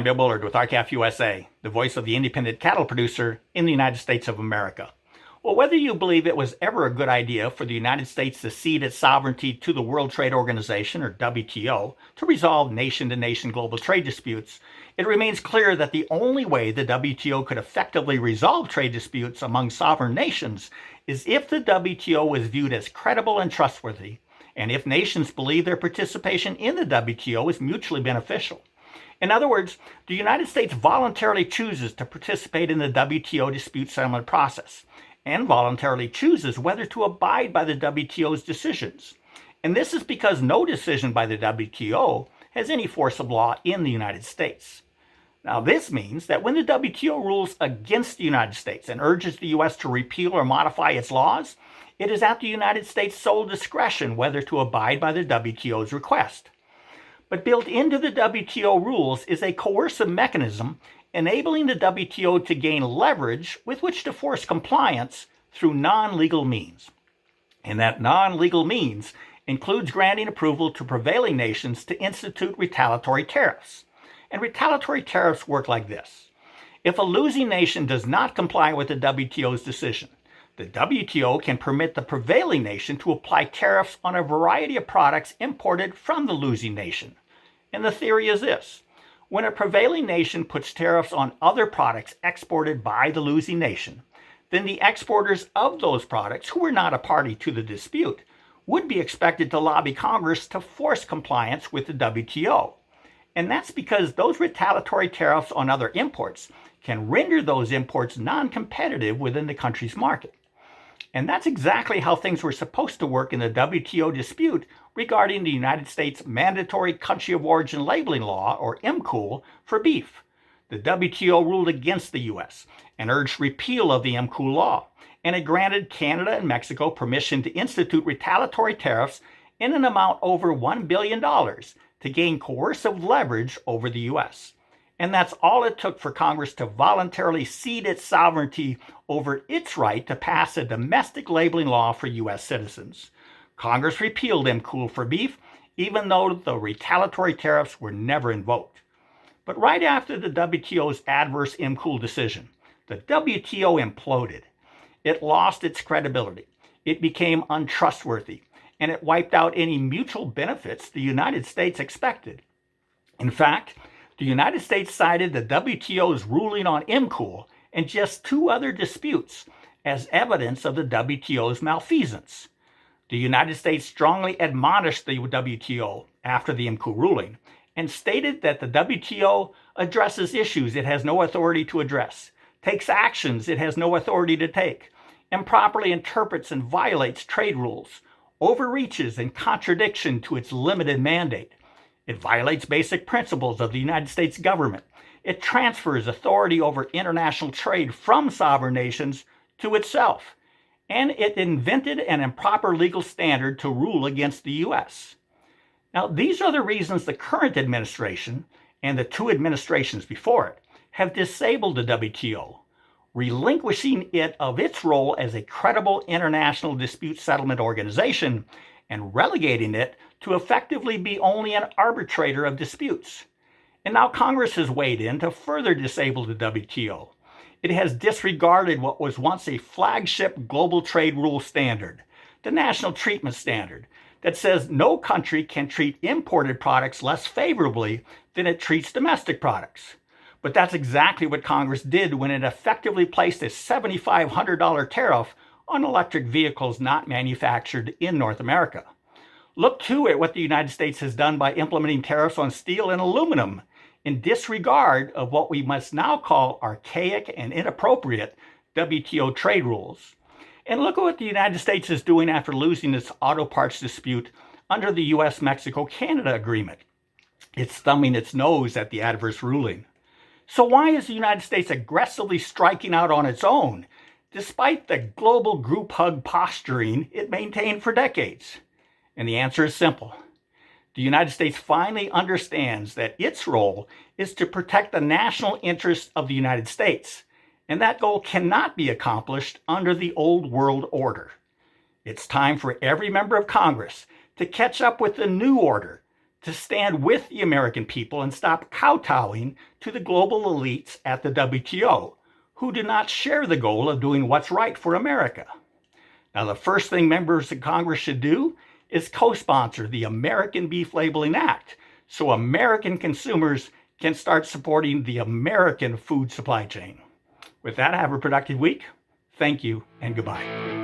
I'm Bill Bullard with RCAF USA, the voice of the independent cattle producer in the United States of America. Well, whether you believe it was ever a good idea for the United States to cede its sovereignty to the World Trade Organization, or WTO, to resolve nation-to-nation global trade disputes, it remains clear that the only way the WTO could effectively resolve trade disputes among sovereign nations is if the WTO was viewed as credible and trustworthy, and if nations believe their participation in the WTO is mutually beneficial. In other words, the United States voluntarily chooses to participate in the WTO dispute settlement process and voluntarily chooses whether to abide by the WTO's decisions. And this is because no decision by the WTO has any force of law in the United States. Now, this means that when the WTO rules against the United States and urges the U.S. to repeal or modify its laws, it is at the United States' sole discretion whether to abide by the WTO's request. But built into the WTO rules is a coercive mechanism enabling the WTO to gain leverage with which to force compliance through non-legal means. And that non-legal means includes granting approval to prevailing nations to institute retaliatory tariffs. And retaliatory tariffs work like this. If a losing nation does not comply with the WTO's decision, the WTO can permit the prevailing nation to apply tariffs on a variety of products imported from the losing nation. And the theory is this: when a prevailing nation puts tariffs on other products exported by the losing nation, then the exporters of those products, who are not a party to the dispute, would be expected to lobby Congress to force compliance with the WTO. And that's because those retaliatory tariffs on other imports can render those imports non-competitive within the country's market. And that's exactly how things were supposed to work in the WTO dispute regarding the United States mandatory country of origin labeling law, or MCOOL, for beef. The WTO ruled against the U.S. and urged repeal of the MCOOL law, and it granted Canada and Mexico permission to institute retaliatory tariffs in an amount over $1 billion to gain coercive leverage over the U.S. And that's all it took for Congress to voluntarily cede its sovereignty over its right to pass a domestic labeling law for U.S. citizens. Congress repealed MCOOL for beef, even though the retaliatory tariffs were never invoked. But right after the WTO's adverse MCOOL decision, the WTO imploded. It lost its credibility. It became untrustworthy, and it wiped out any mutual benefits the United States expected. In fact, the United States cited the WTO's ruling on MCOOL and just two other disputes as evidence of the WTO's malfeasance. The United States strongly admonished the WTO after the MCOOL ruling and stated that the WTO addresses issues it has no authority to address, takes actions it has no authority to take, improperly interprets and violates trade rules, overreaches in contradiction to its limited mandate. It violates basic principles of the United States government. It transfers authority over international trade from sovereign nations to itself. And it invented an improper legal standard to rule against the U.S. Now, these are the reasons the current administration and the two administrations before it have disabled the WTO, relinquishing it of its role as a credible international dispute settlement organization and relegating it to effectively be only an arbitrator of disputes. And now Congress has weighed in to further disable the WTO. It has disregarded what was once a flagship global trade rule standard, the National Treatment Standard, that says no country can treat imported products less favorably than it treats domestic products. But that's exactly what Congress did when it effectively placed a $7,500 tariff on electric vehicles not manufactured in North America. Look too at what the United States has done by implementing tariffs on steel and aluminum in disregard of what we must now call archaic and inappropriate WTO trade rules. And look at what the United States is doing after losing its auto parts dispute under the U.S.-Mexico-Canada agreement. It's thumbing its nose at the adverse ruling. So why is the United States aggressively striking out on its own, despite the global group hug posturing it maintained for decades? And the answer is simple. The United States finally understands that its role is to protect the national interests of the United States, and that goal cannot be accomplished under the old world order. It's time for every member of Congress to catch up with the new order, to stand with the American people and stop kowtowing to the global elites at the WTO, who do not share the goal of doing what's right for America. Now, the first thing members of Congress should do is co-sponsor the American Beef Labeling Act so American consumers can start supporting the American food supply chain. With that, have a productive week. Thank you and goodbye.